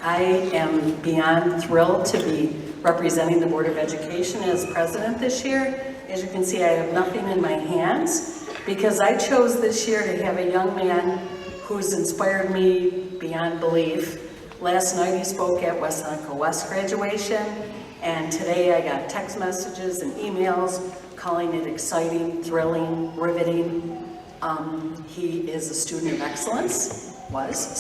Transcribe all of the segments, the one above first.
I am beyond thrilled to be representing the Board of Education as president this year. As you can see, I have nothing in my hands because I chose this year to have a young man who's inspired me beyond belief. Last night he spoke at West Seneca West graduation, and today I got text messages and emails calling it exciting, thrilling, riveting. He is a student of excellence, always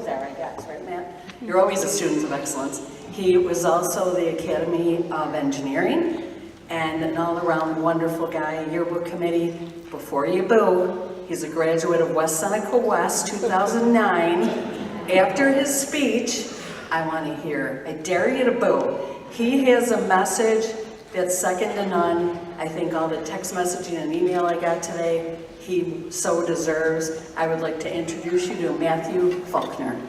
there, I guess, right, Matt? You're always a student of excellence. He was also the Academy of Engineering, and an all-around wonderful guy, yearbook committee. Before you boo, he's a graduate of West Seneca West 2009. After his speech, I want to hear, I dare you to boo. He has a message that's second to none. I think all the text messaging and email I got today, he so deserves. I would like to introduce you to Matthew Faulkner.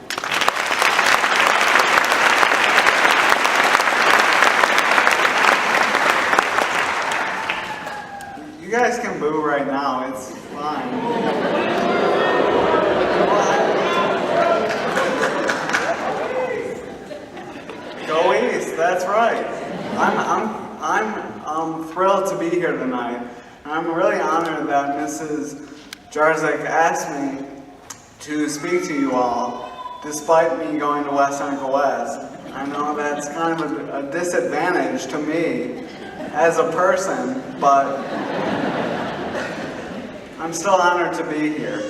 You guys can boo right now, it's fine. Go East, that's right. I'm thrilled to be here tonight. I'm really honored that Mrs. Jarzik asked me to speak to you all, despite me going to West Seneca West. I know that's kind of a disadvantage to me as a person, but I'm still honored to be here.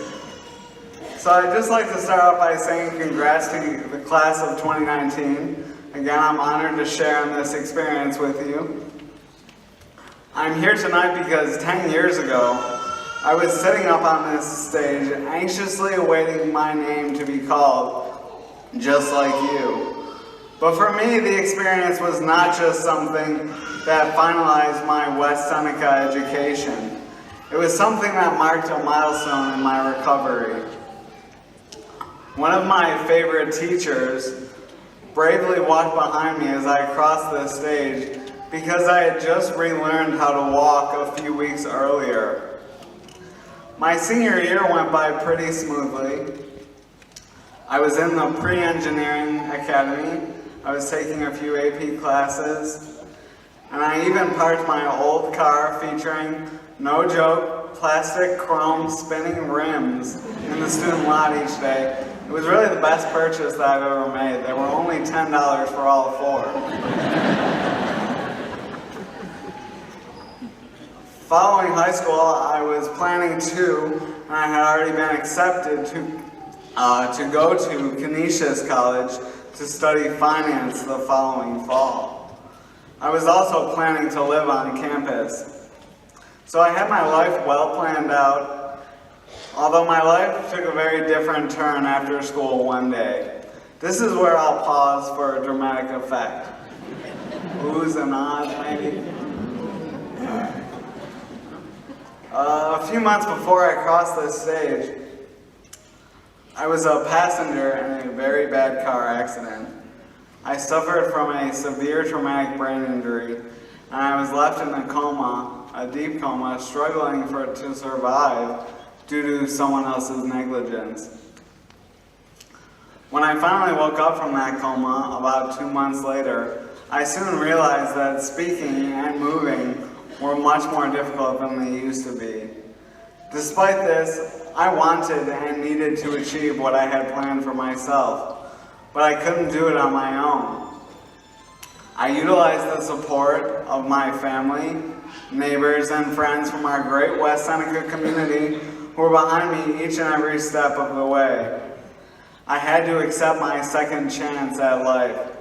So I'd just like to start off by saying congrats to the class of 2019. Again, I'm honored to share in this experience with you. I'm here tonight because 10 years ago, I was sitting up on this stage, anxiously awaiting my name to be called, just like you. But for me, the experience was not just something that finalized my West Seneca education. It was something that marked a milestone in my recovery. One of my favorite teachers bravely walked behind me as I crossed the stage because I had just relearned how to walk a few weeks earlier. My senior year went by pretty smoothly. I was in the pre-engineering academy. I was taking a few AP classes, and I even parked my old car featuring, no joke, plastic chrome spinning rims in the student lot each day. It was really the best purchase that I've ever made. They were only $10 for all four. Following high school, I was planning to, and I had already been accepted to go to Canisius College to study finance the following fall. I was also planning to live on campus. So I had my life well planned out, although my life took a very different turn after school one day. This is where I'll pause for a dramatic effect. Oohs and ahs, maybe? A few months before I crossed this stage, I was a passenger in a very bad car accident. I suffered from a severe traumatic brain injury, and I was left in a coma, a deep coma, struggling to survive due to someone else's negligence. When I finally woke up from that coma about 2 months later, I soon realized that speaking and moving were much more difficult than they used to be. Despite this, I wanted and needed to achieve what I had planned for myself, but I couldn't do it on my own. I utilized the support of my family, neighbors, and friends from our great West Seneca community who were behind me each and every step of the way. I had to accept my second chance at life.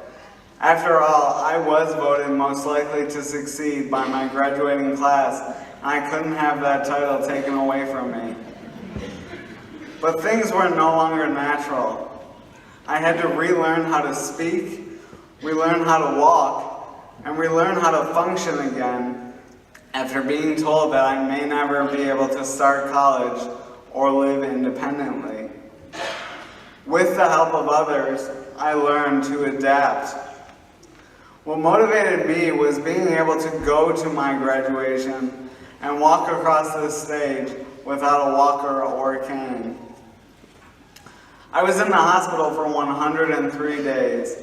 After all, I was voted most likely to succeed by my graduating class, and I couldn't have that title taken away from me. But things were no longer natural. I had to relearn how to speak, relearn how to walk, and relearn how to function again after being told that I may never be able to start college or live independently. With the help of others, I learned to adapt. What motivated me was being able to go to my graduation and walk across this stage without a walker or a cane. I was in the hospital for 103 days,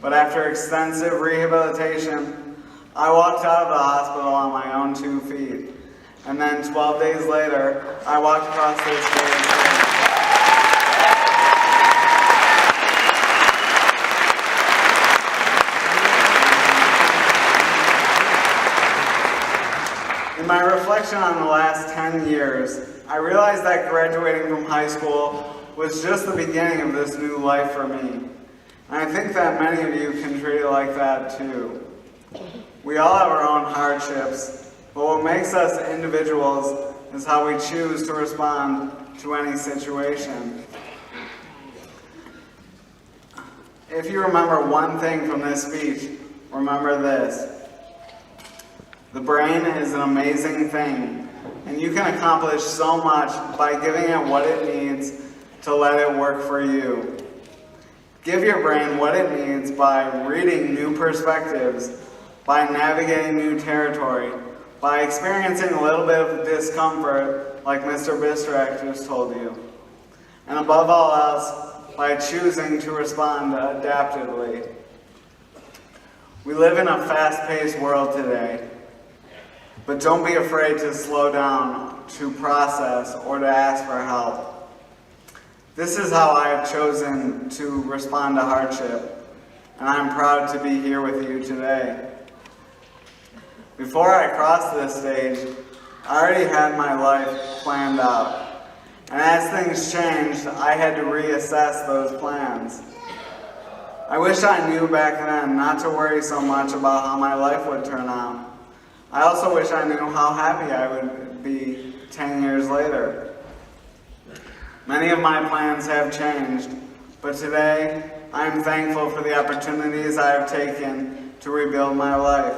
but after extensive rehabilitation, I walked out of the hospital on my own 2 feet. And then 12 days later, I walked across this stage. In my reflection on the last 10 years, I realized that graduating from high school was just the beginning of this new life for me. And I think that many of you can treat it like that too. We all have our own hardships, but what makes us individuals is how we choose to respond to any situation. If you remember one thing from this speech, remember this. The brain is an amazing thing, and you can accomplish so much by giving it what it needs to let it work for you. Give your brain what it needs by reading new perspectives, by navigating new territory, by experiencing a little bit of discomfort like Mr. Bistrak just told you. And above all else, by choosing to respond adaptively. We live in a fast-paced world today. But don't be afraid to slow down, to process, or to ask for help. This is how I have chosen to respond to hardship, and I'm proud to be here with you today. Before I crossed this stage, I already had my life planned out. And as things changed, I had to reassess those plans. I wish I knew back then not to worry so much about how my life would turn out. I also wish I knew how happy I would be 10 years later. Many of my plans have changed, but today I am thankful for the opportunities I have taken to rebuild my life.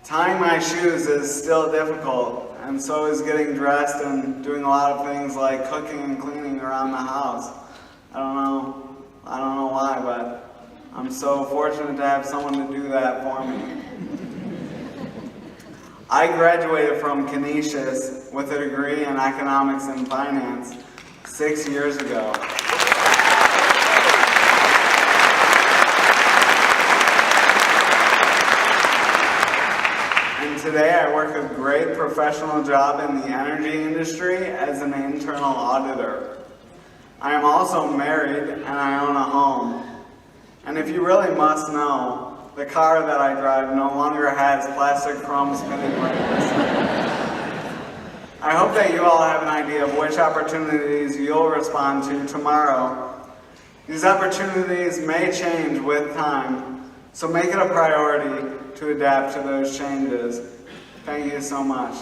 Tying my shoes is still difficult, and so is getting dressed and doing a lot of things like cooking and cleaning around the house. I don't know why, but I'm so fortunate to have someone to do that for me. I graduated from Canisius with a degree in economics and finance 6 years ago. And today I work a great professional job in the energy industry as an internal auditor. I am also married and I own a home. And if you really must know, the car that I drive no longer has plastic chrome spinning rings. I hope that you all have an idea of which opportunities you'll respond to tomorrow. These opportunities may change with time, so make it a priority to adapt to those changes. Thank you so much.